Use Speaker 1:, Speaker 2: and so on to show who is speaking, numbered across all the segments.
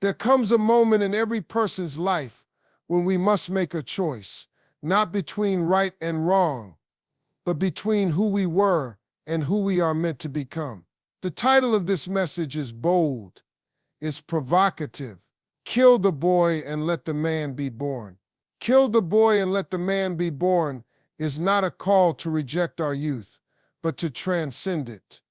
Speaker 1: There comes a moment in every person's life when we must make a choice, not between right and wrong, but between who we were and who we are meant to become. The title of this message is bold, it's provocative. Kill the boy and let the man be born. Kill the boy and let the man be born is not a call to reject our youth, but to transcend it.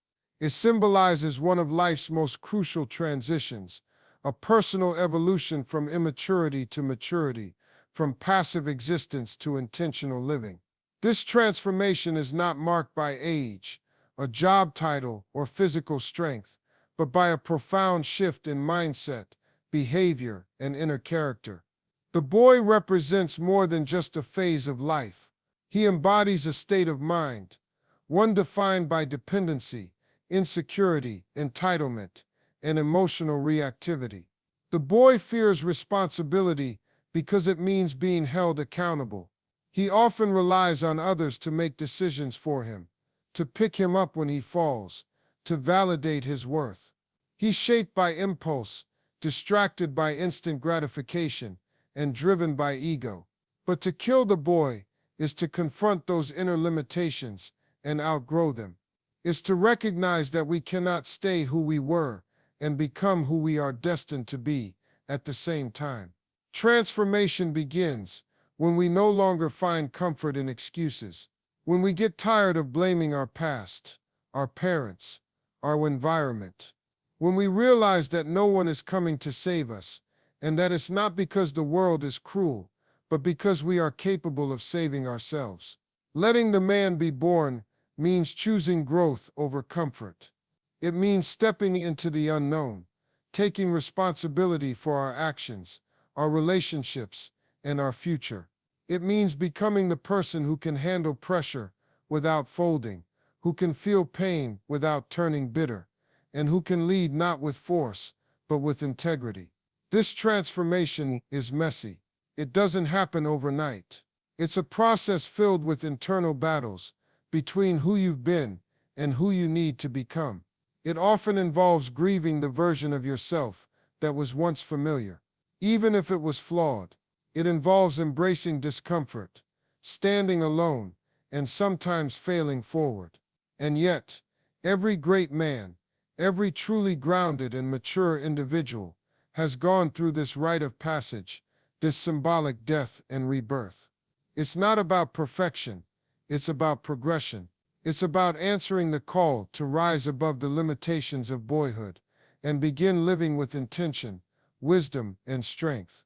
Speaker 1: It symbolizes one of life's most crucial transitions, a personal evolution from immaturity to maturity, from passive existence to intentional living. This transformation is not marked by age, a job title, or physical strength, but by a profound shift in mindset, behavior, and inner character. The boy represents more than just a phase of life. He embodies a state of mind, one defined by dependency, insecurity, entitlement, and emotional reactivity. The boy fears responsibility because it means being held accountable. He often relies on others to make decisions for him, to pick him up when he falls, to validate his worth. He's shaped by impulse, distracted by instant gratification, and driven by ego. But to kill the boy is to confront those inner limitations and outgrow them. It's to recognize that we cannot stay who we were and become who we are destined to be at the same time. Transformation begins when we no longer find comfort in excuses, when we get tired of blaming our past, our parents, our environment, when we realize that no one is coming to save us, and that it's not because the world is cruel, but because we are capable of saving ourselves. Letting the man be born means choosing growth over comfort. It means stepping into the unknown, taking responsibility for our actions, our relationships, and our future. It means becoming the person who can handle pressure without folding, who can feel pain without turning bitter, and who can lead not with force, but with integrity. This transformation is messy. It doesn't happen overnight. It's a process filled with internal battles between who you've been and who you need to become. It often involves grieving the version of yourself that was once familiar, even if it was flawed. It involves embracing discomfort, standing alone, and sometimes failing forward. And yet, every great man, every truly grounded and mature individual has gone through this rite of passage, this symbolic death and rebirth. It's not about perfection, it's about progression. It's about answering the call to rise above the limitations of boyhood and begin living with intention, wisdom, and strength.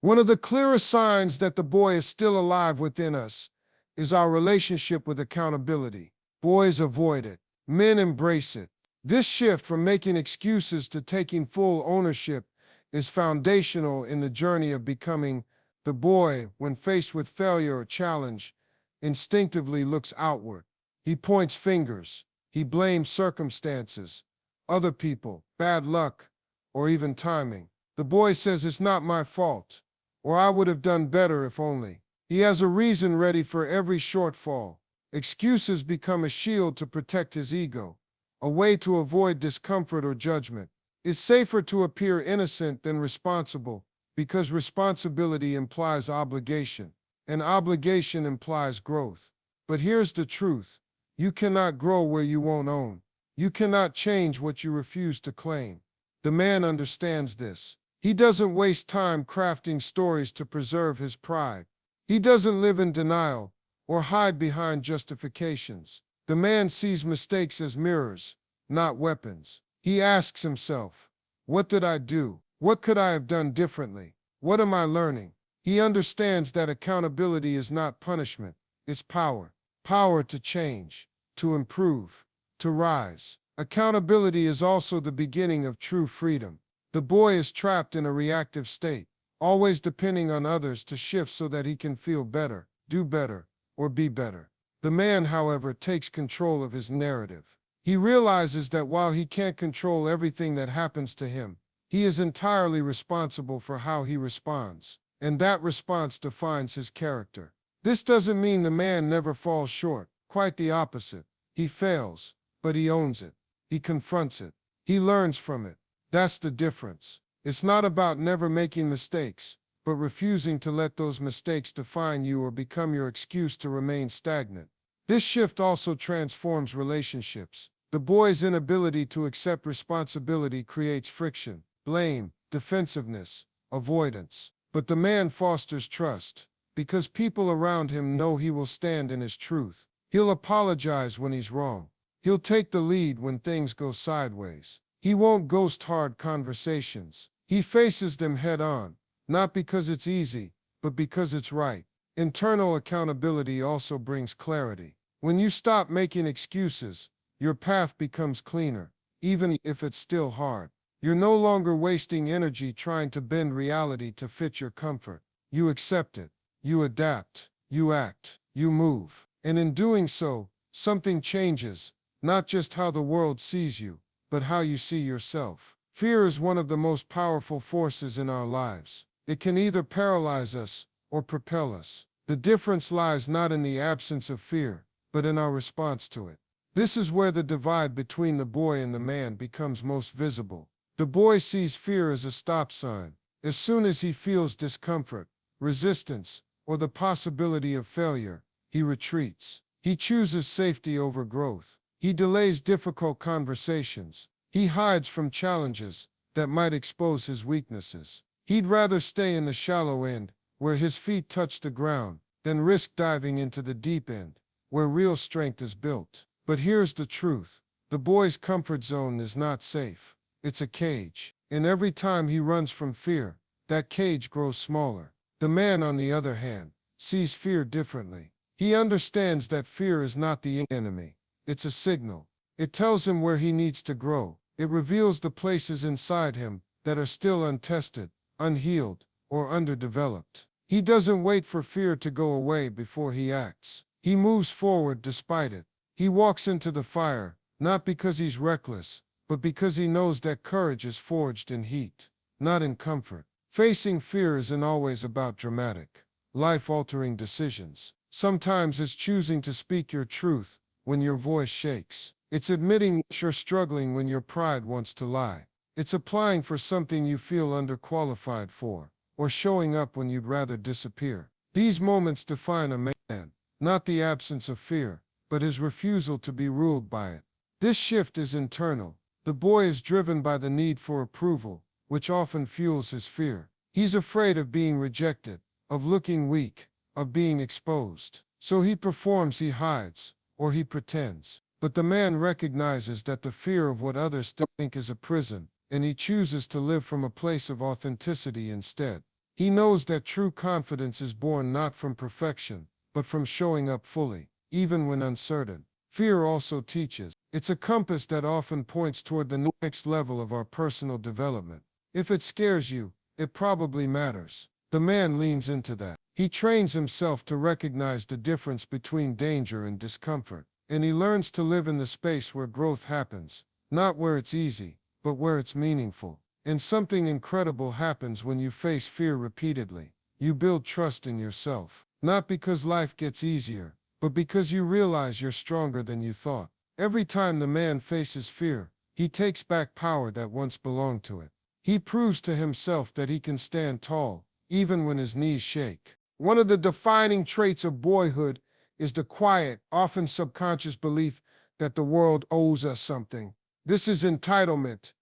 Speaker 1: One of the clearest signs that the boy is still alive within us is our relationship with accountability. Boys avoid it. Men embrace it. This shift from making excuses to taking full ownership is foundational in the journey of becoming. The boy, when faced with failure or challenge, instinctively looks outward. He points fingers. He blames circumstances, other people, bad luck, or even timing. The boy says it's not my fault, or I would have done better if only. He has a reason ready for every shortfall. Excuses become a shield to protect his ego, a way to avoid discomfort or judgment. It's safer to appear innocent than responsible because responsibility implies obligation, and obligation implies growth. But here's the truth. You cannot grow where you won't own. You cannot change what you refuse to claim. The man understands this. He doesn't waste time crafting stories to preserve his pride. He doesn't live in denial or hide behind justifications. The man sees mistakes as mirrors, not weapons. He asks himself, what did I do? What could I have done differently? What am I learning? He understands that accountability is not punishment, it's power. Power to change, to improve, to rise. Accountability is also the beginning of true freedom. The boy is trapped in a reactive state, always depending on others to shift so that he can feel better, do better, or be better. The man, however, takes control of his narrative. He realizes that while he can't control everything that happens to him, he is entirely responsible for how he responds, and that response defines his character. This doesn't mean the man never falls short, quite the opposite. He fails, but he owns it. He confronts it. He learns from it. That's the difference. It's not about never making mistakes, but refusing to let those mistakes define you or become your excuse to remain stagnant. This shift also transforms relationships. The boy's inability to accept responsibility creates friction, blame, defensiveness, avoidance. But the man fosters trust, because people around him know he will stand in his truth. He'll apologize when he's wrong. He'll take the lead when things go sideways. He won't ghost hard conversations. He faces them head on, not because it's easy, but because it's right. Internal accountability also brings clarity. When you stop making excuses, your path becomes cleaner, even if it's still hard. You're no longer wasting energy trying to bend reality to fit your comfort. You accept it. You adapt. You act. You move. And in doing so, something changes, not just how the world sees you, but how you see yourself. Fear is one of the most powerful forces in our lives. It can either paralyze us or propel us. The difference lies not in the absence of fear, but in our response to it. This is where the divide between the boy and the man becomes most visible. The boy sees fear as a stop sign. As soon as he feels discomfort, resistance, or the possibility of failure, he retreats. He chooses safety over growth. He delays difficult conversations. He hides from challenges that might expose his weaknesses. He'd rather stay in the shallow end, where his feet touch the ground, than risk diving into the deep end, where real strength is built. But here's the truth. The boy's comfort zone is not safe. It's a cage. And every time he runs from fear, that cage grows smaller. The man, on the other hand, sees fear differently. He understands that fear is not the enemy. It's a signal. It tells him where he needs to grow. It reveals the places inside him that are still untested, unhealed, or underdeveloped. He doesn't wait for fear to go away before he acts. He moves forward despite it. He walks into the fire, not because he's reckless, but because he knows that courage is forged in heat, not in comfort. Facing fear isn't always about dramatic, life-altering decisions. Sometimes it's choosing to speak your truth when your voice shakes. It's admitting you're struggling when your pride wants to lie. It's applying for something you feel underqualified for, or showing up when you'd rather disappear. These moments define a man, not the absence of fear, but his refusal to be ruled by it. This shift is internal. The boy is driven by the need for approval, which often fuels his fear. He's afraid of being rejected, of looking weak, of being exposed. So he performs, he hides, or he pretends. But the man recognizes that the fear of what others think is a prison, and he chooses to live from a place of authenticity instead. He knows that true confidence is born not from perfection, but from showing up fully, even when uncertain. Fear also teaches. It's a compass that often points toward the next level of our personal development. If it scares you, it probably matters. The man leans into that. He trains himself to recognize the difference between danger and discomfort, and he learns to live in the space where growth happens, not where it's easy, but where it's meaningful. And something incredible happens when you face fear repeatedly. You build trust in yourself, not because life gets easier, but because you realize you're stronger than you thought. Every time the man faces fear, he takes back power that once belonged to it. He proves to himself that he can stand tall, even when his knees shake. One of the defining traits of boyhood is the quiet, often subconscious belief that the world owes us something. This is entitlement,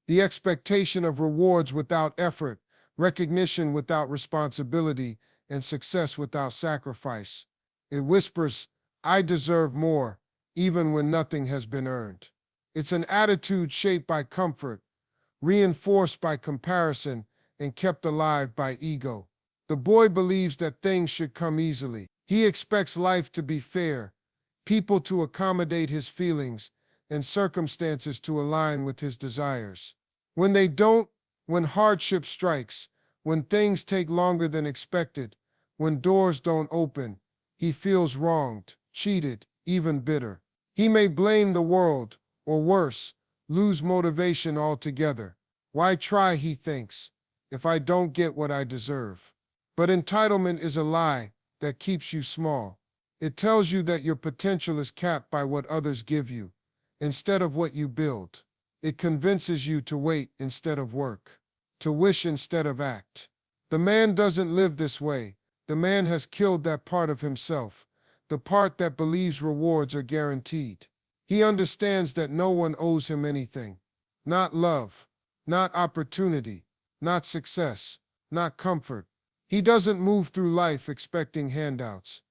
Speaker 1: the expectation of rewards without effort, recognition without responsibility, and success without sacrifice. It whispers, "I deserve more," even when nothing has been earned. It's an attitude shaped by comfort, reinforced by comparison, and kept alive by ego. The boy believes that things should come easily. He expects life to be fair, people to accommodate his feelings, and circumstances to align with his desires. When they don't, when hardship strikes, when things take longer than expected, when doors don't open, he feels wronged, cheated, even bitter. He may blame the world, or worse, lose motivation altogether. Why try, he thinks, if I don't get what I deserve? But entitlement is a lie that keeps you small. It tells you that your potential is capped by what others give you, instead of what you build. It convinces you to wait instead of work, to wish instead of act. The man doesn't live this way. The man has killed that part of himself, the part that believes rewards are guaranteed. He understands that no one owes him anything. Not love, not opportunity, not success, not comfort. He doesn't move through life expecting handouts.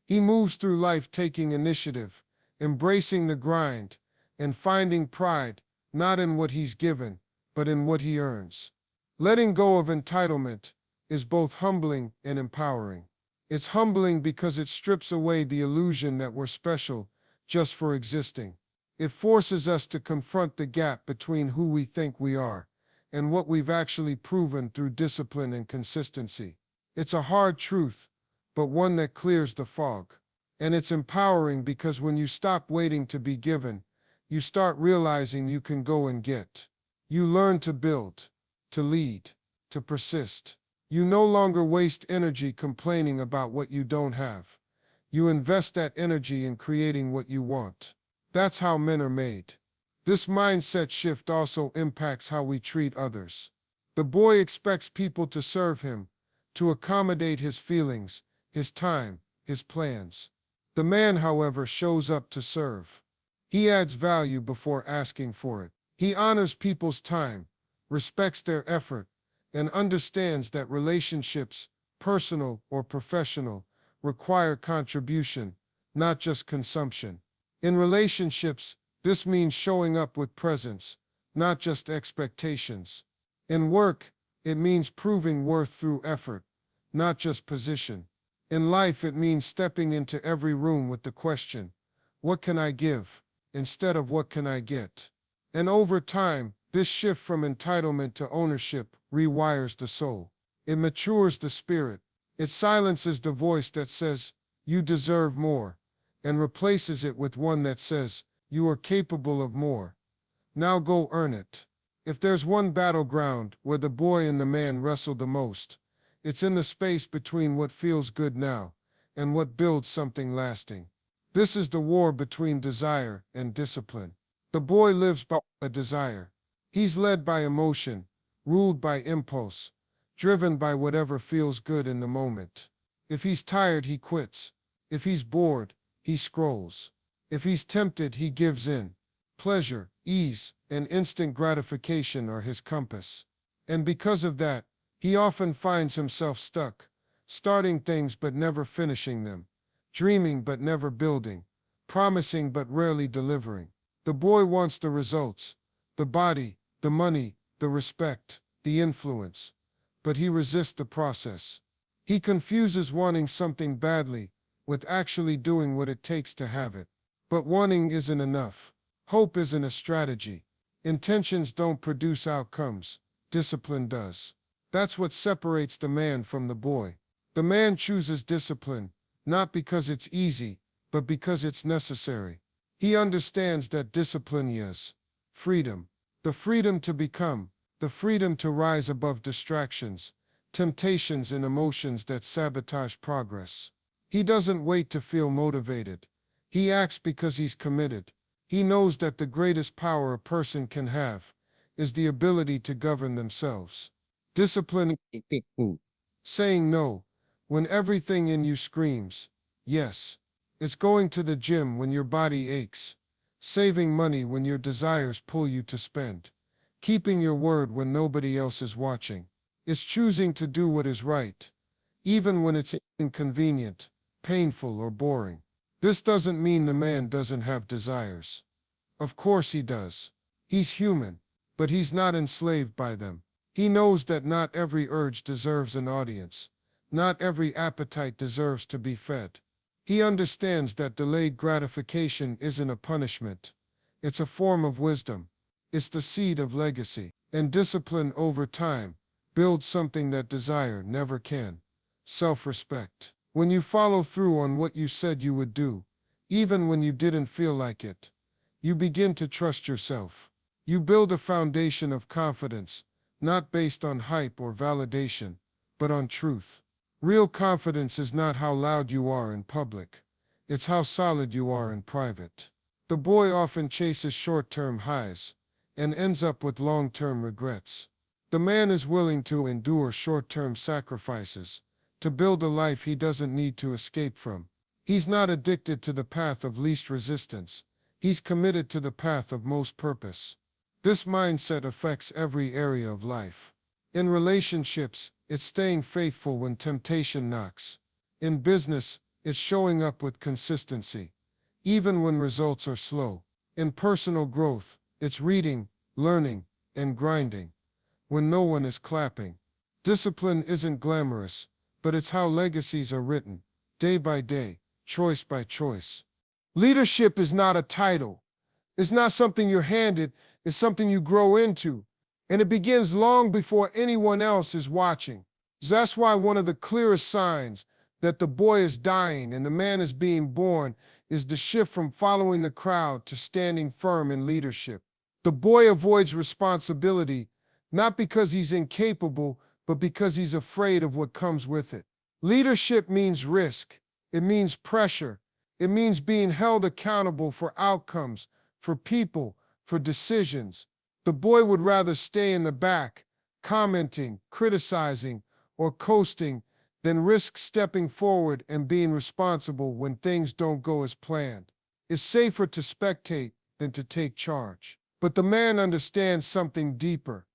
Speaker 1: He moves through life taking initiative, embracing the grind, and finding pride, not in what he's given, but in what he earns. Letting go of entitlement is both humbling and empowering. It's humbling because it strips away the illusion that we're special just for existing. It forces us to confront the gap between who we think we are and what we've actually proven through discipline and consistency. It's a hard truth, but one that clears the fog. And it's empowering because when you stop waiting to be given, you start realizing you can go and get. You learn to build, to lead, to persist. You no longer waste energy complaining about what you don't have. You invest that energy in creating what you want. That's how men are made. This mindset shift also impacts how we treat others. The boy expects people to serve him, to accommodate his feelings, his time, his plans. The man, however, shows up to serve. He adds value before asking for it. He honors people's time, respects their effort, and understands that relationships, personal or professional, require contribution, not just consumption. In relationships, this means showing up with presence, not just expectations. In work, it means proving worth through effort, not just position. In life, it means stepping into every room with the question, what can I give, instead of what can I get? And over time, this shift from entitlement to ownership rewires the soul. It matures the spirit. It silences the voice that says, you deserve more, and replaces it with one that says, you are capable of more. Now go earn it. If there's one battleground where the boy and the man wrestle the most, it's in the space between what feels good now and what builds something lasting. This is the war between desire and discipline. The boy lives by a desire. He's led by emotion, ruled by impulse, driven by whatever feels good in the moment. If he's tired, he quits. If he's bored, he scrolls. If he's tempted, he gives in. Pleasure, ease, and instant gratification are his compass. And because of that, he often finds himself stuck, starting things but never finishing them, dreaming but never building, promising but rarely delivering. The boy wants the results, the body, the money, the respect, the influence, but he resists the process. He confuses wanting something badly with actually doing what it takes to have it. But wanting isn't enough. Hope isn't a strategy. Intentions don't produce outcomes. Discipline does. That's what separates the man from the boy. The man chooses discipline, not because it's easy, but because it's necessary. He understands that discipline is freedom. The freedom to become, the freedom to rise above distractions, temptations, and emotions that sabotage progress. He doesn't wait to feel motivated. He acts because he's committed. He knows that the greatest power a person can have is the ability to govern themselves. Discipline, saying no when everything in you screams yes. It's going to the gym when your body aches, saving money when your desires pull you to spend, keeping your word when nobody else is watching. It's choosing to do what is right, even when it's inconvenient, painful, or boring. This doesn't mean the man doesn't have desires. Of course he does. He's human, but he's not enslaved by them. He knows that not every urge deserves an audience. Not every appetite deserves to be fed. He understands that delayed gratification isn't a punishment. It's a form of wisdom. It's the seed of legacy. And discipline over time builds something that desire never can: self-respect. When you follow through on what you said you would do, even when you didn't feel like it, you begin to trust yourself. You build a foundation of confidence, not based on hype or validation, but on truth. Real confidence is not how loud you are in public. It's how solid you are in private. The boy often chases short-term highs and ends up with long-term regrets. The man is willing to endure short-term sacrifices to build a life he doesn't need to escape from. He's not addicted to the path of least resistance. He's committed to the path of most purpose. This mindset affects every area of life. In relationships, it's staying faithful when temptation knocks. In business, it's showing up with consistency, even when results are slow. In personal growth, it's reading, learning, and grinding when no one is clapping. Discipline isn't glamorous, but it's how legacies are written, day by day, choice by choice. Leadership is not a title. It's not something you're handed, it's something you grow into. And it begins long before anyone else is watching. That's why one of the clearest signs that the boy is dying and the man is being born is the shift from following the crowd to standing firm in leadership. The boy avoids responsibility, not because he's incapable, but because he's afraid of what comes with it. Leadership means risk. It means pressure. It means being held accountable for outcomes, for people, for decisions. The boy would rather stay in the back, commenting, criticizing, or coasting, than risk stepping forward and being responsible when things don't go as planned. It's safer to spectate than to take charge. But the man understands something deeper.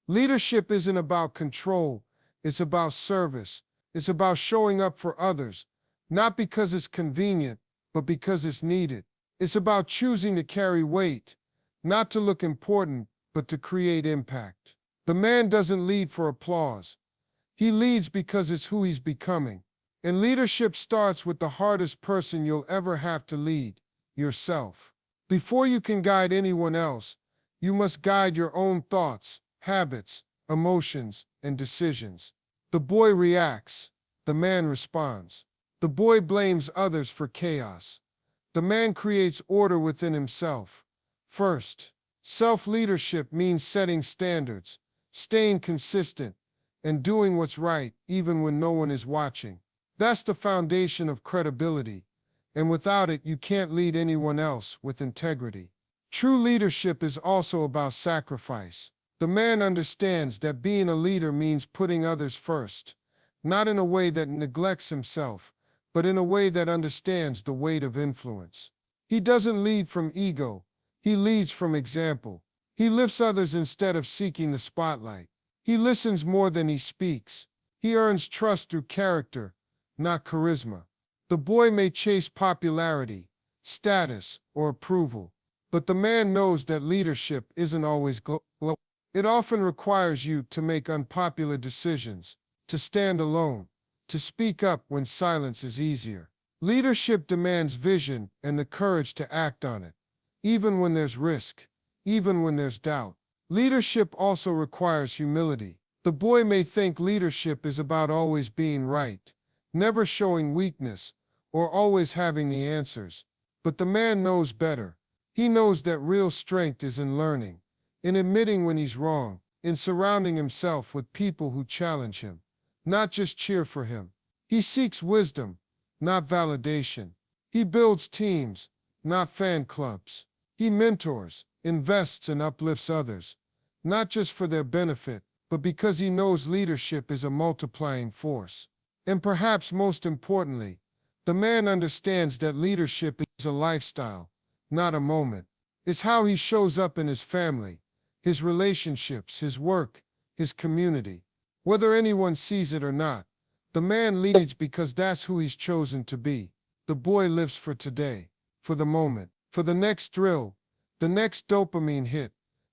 Speaker 1: Leadership isn't about control, it's about service. It's about showing up for others, not because it's convenient, but because it's needed. It's about choosing to carry weight, not to look important, but to create impact. The man doesn't lead for applause. He leads because it's who he's becoming. And leadership starts with the hardest person you'll ever have to lead, yourself. Before you can guide anyone else, you must guide your own thoughts, habits, emotions, and decisions. The boy reacts. The man responds. The boy blames others for chaos. The man creates order within himself. First, self-leadership means setting standards, staying consistent, and doing what's right even when no one is watching. That's the foundation of credibility, and without it, you can't lead anyone else with integrity. True leadership is also about sacrifice. The man understands that being a leader means putting others first, not in a way that neglects himself, but in a way that understands the weight of influence. He doesn't lead from ego, he leads from example. He lifts others instead of seeking the spotlight. He listens more than he speaks. He earns trust through character, not charisma. The boy may chase popularity, status, or approval, but the man knows that leadership isn't always global. It often requires you to make unpopular decisions, to stand alone, to speak up when silence is easier. Leadership demands vision and the courage to act on it, even when there's risk, even when there's doubt. Leadership also requires humility. The boy may think leadership is about always being right, never showing weakness, or always having the answers. But the man knows better. He knows that real strength is in learning, in admitting when he's wrong, in surrounding himself with people who challenge him, not just cheer for him. He seeks wisdom, not validation. He builds teams, not fan clubs. He mentors, invests, and uplifts others, not just for their benefit, but because he knows leadership is a multiplying force. And perhaps most importantly, the man understands that leadership is a lifestyle, not a moment. It's how he shows up in his family, his relationships, his work, his community. Whether anyone sees it or not, the man leads because that's who he's chosen to be. The boy lives for today, for the moment, for the next thrill, the next dopamine hit,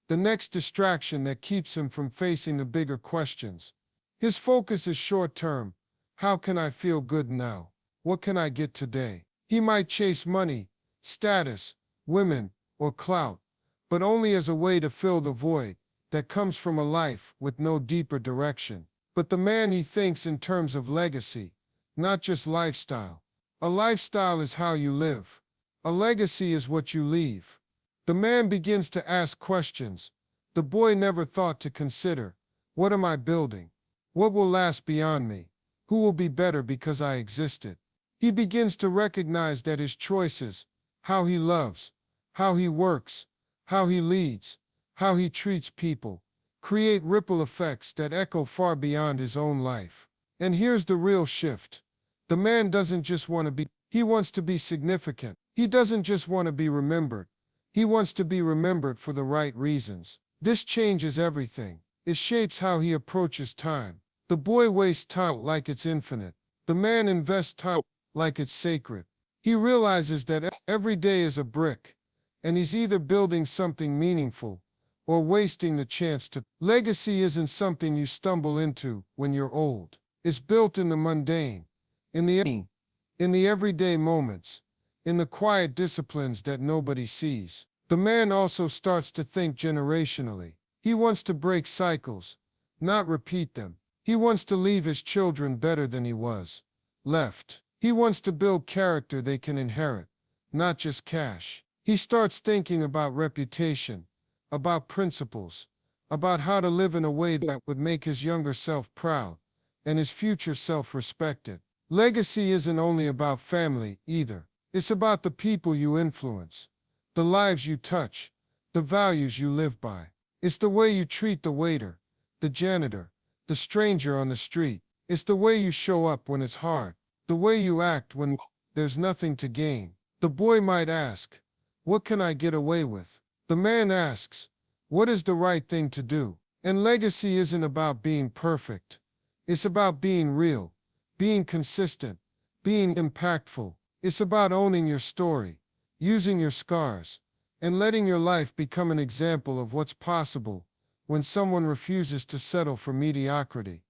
Speaker 1: the next distraction that keeps him from facing the bigger questions. His focus is short-term. How can I feel good now? What can I get today? He might chase money, status, women, or clout, but only as a way to fill the void that comes from a life with no deeper direction. But the man, he thinks in terms of legacy, not just lifestyle. A lifestyle is how you live. A legacy is what you leave. The man begins to ask questions the boy never thought to consider. What am I building? What will last beyond me? Who will be better because I existed? He begins to recognize that his choices, how he loves, how he works, how he leads, how he treats people, create ripple effects that echo far beyond his own life. And here's the real shift. The man doesn't just want to be, he wants to be significant. He doesn't just want to be remembered. He wants to be remembered for the right reasons. This changes everything. It shapes how he approaches time. The boy wastes time like it's infinite. The man invests time like it's sacred. He realizes that every day is a brick, and he's either building something meaningful or wasting the chance to. Legacy isn't something you stumble into when you're old. It's built in the mundane, in the everyday moments, in the quiet disciplines that nobody sees. The man also starts to think generationally. He wants to break cycles, not repeat them. He wants to leave his children better than he was left. He wants to build character they can inherit, not just cash. He starts thinking about reputation, about principles, about how to live in a way that would make his younger self proud and his future self respected. Legacy isn't only about family either. It's about the people you influence, the lives you touch, the values you live by. It's the way you treat the waiter, the janitor, the stranger on the street. It's the way you show up when it's hard, the way you act when there's nothing to gain. The boy might ask, "What can I get away with?" The man asks, "What is the right thing to do?" And legacy isn't about being perfect. It's about being real, being consistent, being impactful. It's about owning your story, using your scars, and letting your life become an example of what's possible when someone refuses to settle for mediocrity.